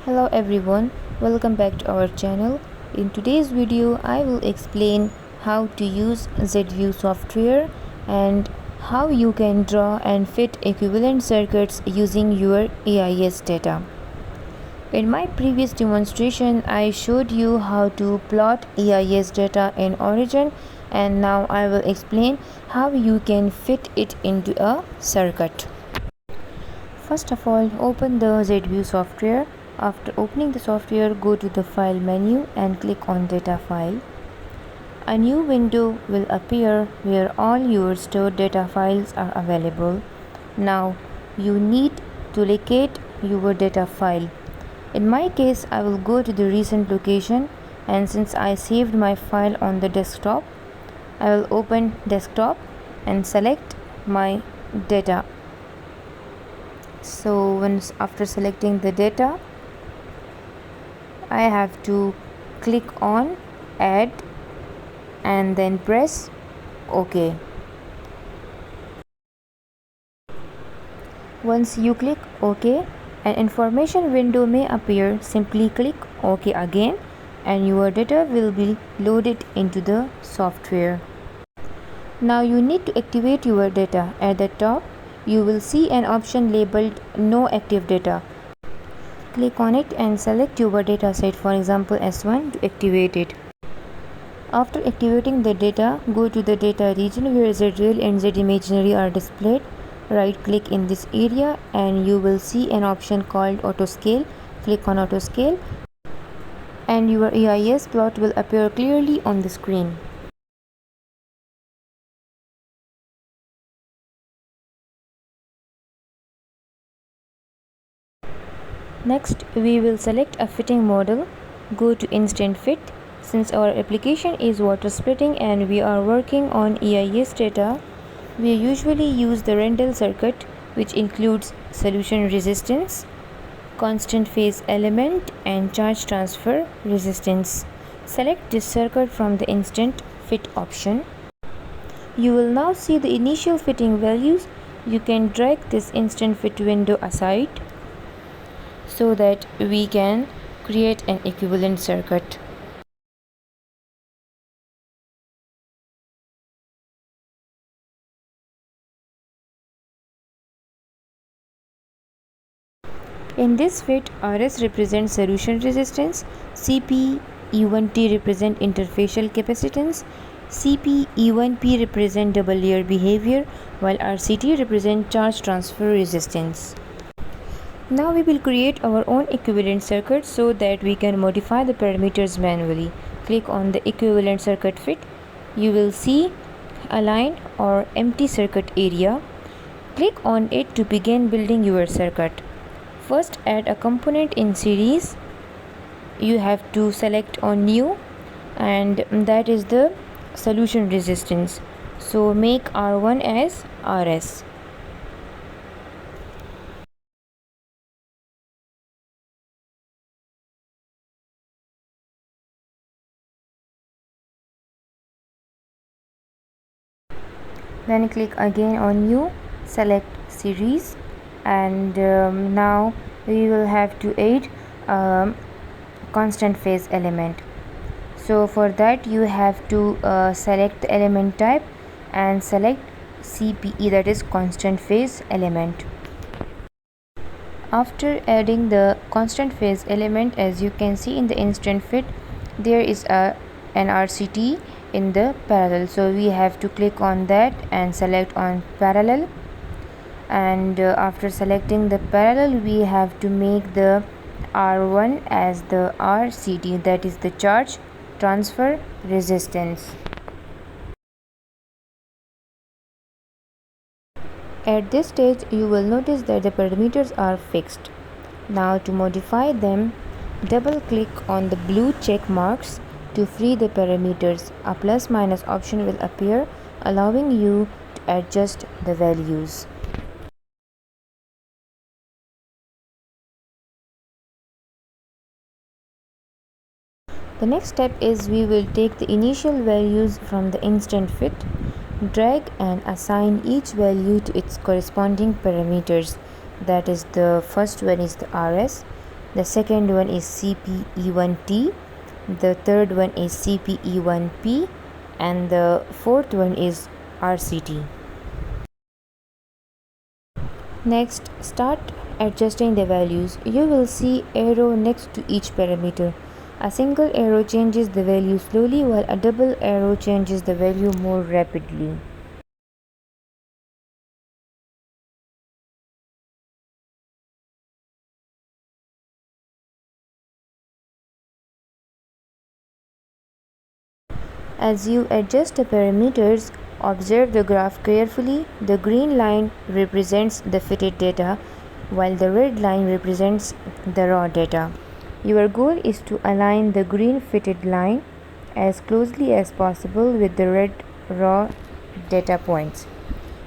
Hello everyone, welcome back to our channel. In today's video, I will explain how to use ZView software and how you can draw and fit equivalent circuits using your EIS data. In my previous demonstration, I showed you how to plot EIS data in Origin, and now I will explain how you can fit it into a circuit. First of all, open the ZView software. After opening the software, go to the File menu and click on Data File. A new window will appear where all your stored data files are available. Now, you need to locate your data file. In my case, I will go to the recent location, and since I saved my file on the desktop, I will open Desktop and select my data. So once after selecting the data, I have to click on Add and then press OK. Once you click OK, an information window may appear. Simply click OK again and your data will be loaded into the software. Now you need to activate your data. At the top, you will see an option labeled No Active Data. Click on it and select your data set, for example S1, to activate it. After activating the data, go to the data region where ZReal and ZImaginary are displayed. Right click in this area and you will see an option called Auto Scale. Click on Auto Scale and your EIS plot will appear clearly on the screen. Next, we will select a fitting model. Go to Instant Fit. Since our application is water splitting and we are working on EIS data, we usually use the Rendell circuit, which includes solution resistance, constant phase element, and charge transfer resistance. Select this circuit from the Instant Fit option. You will now see the initial fitting values. You can drag this Instant Fit window aside so that we can create an equivalent circuit. In this fit, RS represents solution resistance, CP E1T represent interfacial capacitance, CP E1P represent double layer behavior, while RCT represent charge transfer resistance. Now we will create our own equivalent circuit so that we can modify the parameters manually. Click on the equivalent circuit fit. You will see a line or empty circuit area. Click on it to begin building your circuit. First, add a component in series. You have to select on New, and that is the solution resistance. So make R1 as RS. Then click again on New, select series, and now we will have to add constant phase element. So for that you have to select the element type and select CPE, that is constant phase element. After adding the constant phase element, as you can see in the Instant Fit, there is an RCT in the parallel, so we have to click on that and select on parallel, and after selecting the parallel we have to make the R1 as the RCT, that is the charge transfer resistance. At this stage you will notice that the parameters are fixed. Now to modify them, double click on the blue check marks to free the parameters. A plus minus option will appear, allowing you to adjust the values. The next step is we will take the initial values from the Instant Fit, drag and assign each value to its corresponding parameters. That is, the first one is the RS, the second one is CPE1T, the third one is CPE1P, and the fourth one is RCT. Next, start adjusting the values. You will see arrow next to each parameter. A single arrow changes the value slowly, while a double arrow changes the value more rapidly. As you adjust the parameters, observe the graph carefully. The green line represents the fitted data, while the red line represents the raw data. Your goal is to align the green fitted line as closely as possible with the red raw data points.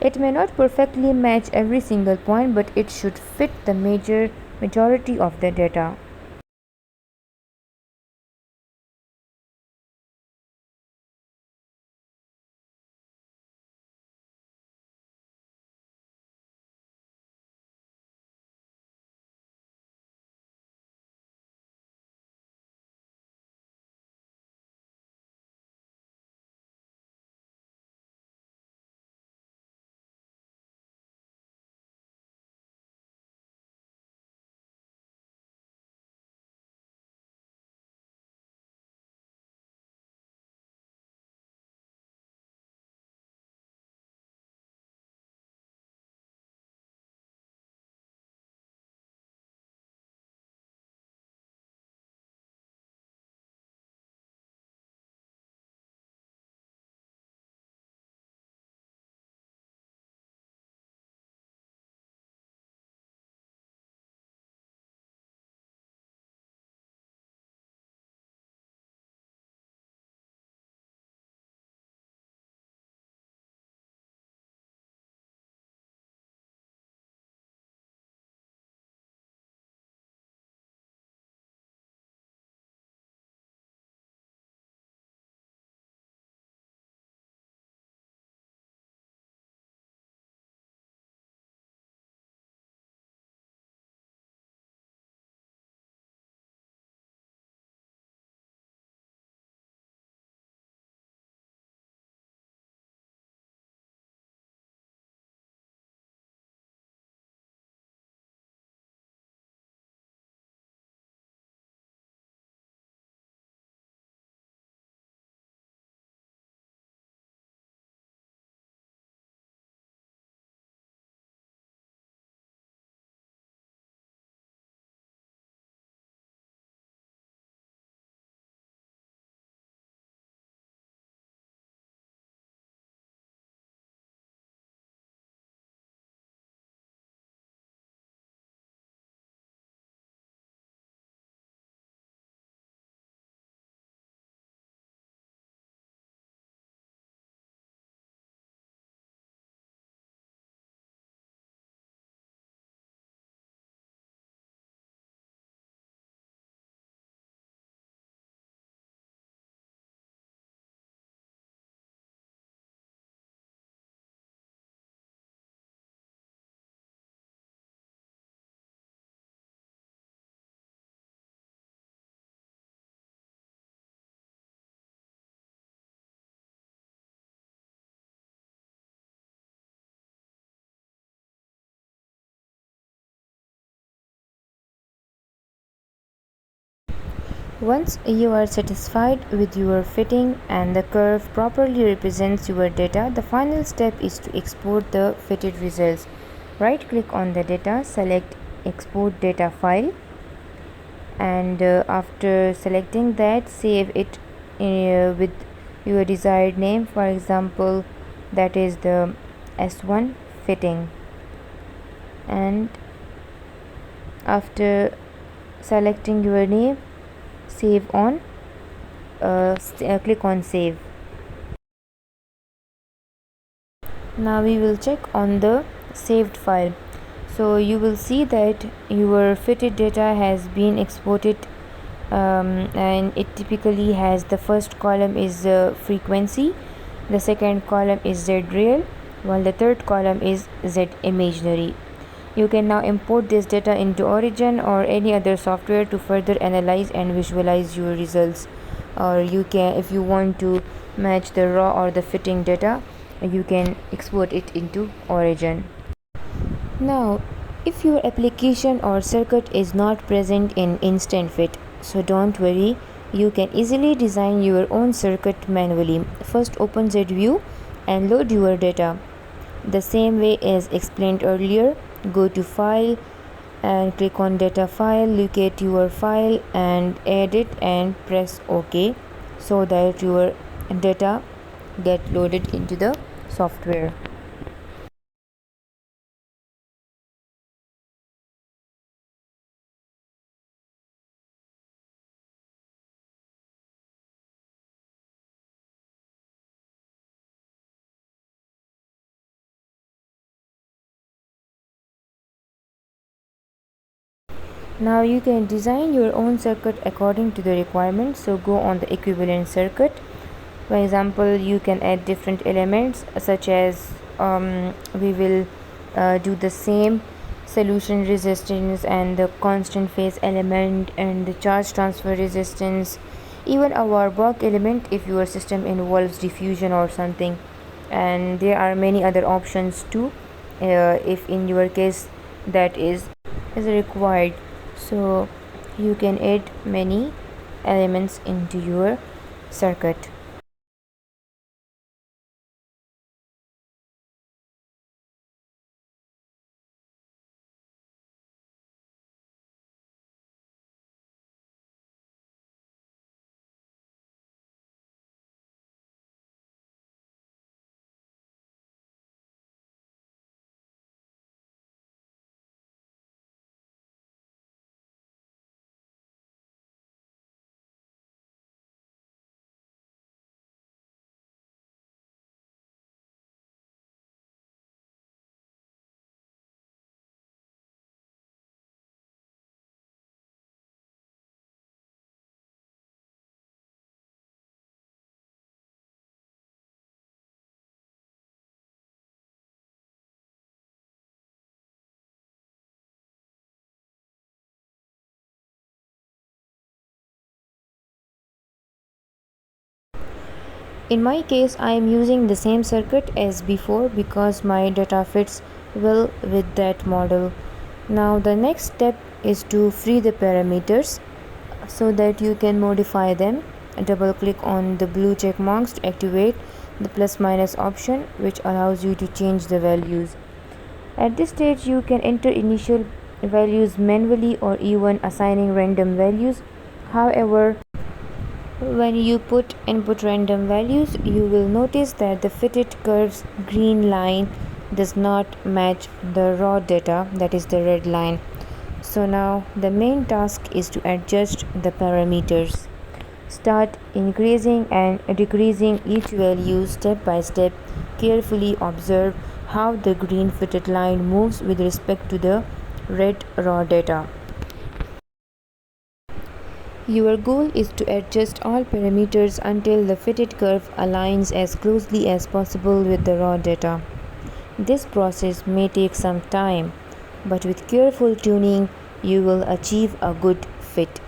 It may not perfectly match every single point, but it should fit the majority of the data. Once you are satisfied with your fitting and the curve properly represents your data, the final step is to export the fitted results. Right click on the data, select export data file, and after selecting that, save it with your desired name. For example, that is the S1 fitting, and after selecting your name, save on click on save. Now we will check on the saved file. So you will see that your fitted data has been exported, and it typically has the first column is frequency, the second column is Z real, while the third column is Z imaginary. You can now import this data into Origin or any other software to further analyze and visualize your results. Or you can, if you want to match the raw or the fitting data, you can export it into Origin. Now, if your application or circuit is not present in Instant Fit, so don't worry, you can easily design your own circuit manually. First open ZView and load your data. The same way as explained earlier, go to File and click on Data File, locate your file and add it and press OK so that your data get loaded into the software. Now you can design your own circuit according to the requirements. So go on the equivalent circuit. For example, you can add different elements such as we will do the same solution resistance and the constant phase element and the charge transfer resistance, even a Warburg element if your system involves diffusion or something. And there are many other options too, if in your case that is required. So you can add many elements into your circuit. In my case, I am using the same circuit as before because my data fits well with that model. Now the next step is to free the parameters so that you can modify them. Double click on the blue check marks to activate the plus minus option, which allows you to change the values. At this stage, you can enter initial values manually or even assigning random values. However, when you input random values, you will notice that the fitted curve's green line does not match the raw data, that is the red line. So now the main task is to adjust the parameters. Start increasing and decreasing each value step by step. Carefully observe how the green fitted line moves with respect to the red raw data. Your goal is to adjust all parameters until the fitted curve aligns as closely as possible with the raw data. This process may take some time, but with careful tuning, you will achieve a good fit.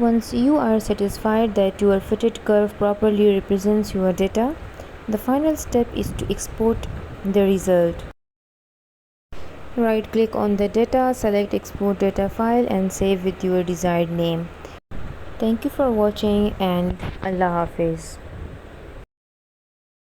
Once you are satisfied that your fitted curve properly represents your data, the final step is to export the result. Right click on the data, select export data file and save with your desired name. Thank you for watching and Allah Hafiz.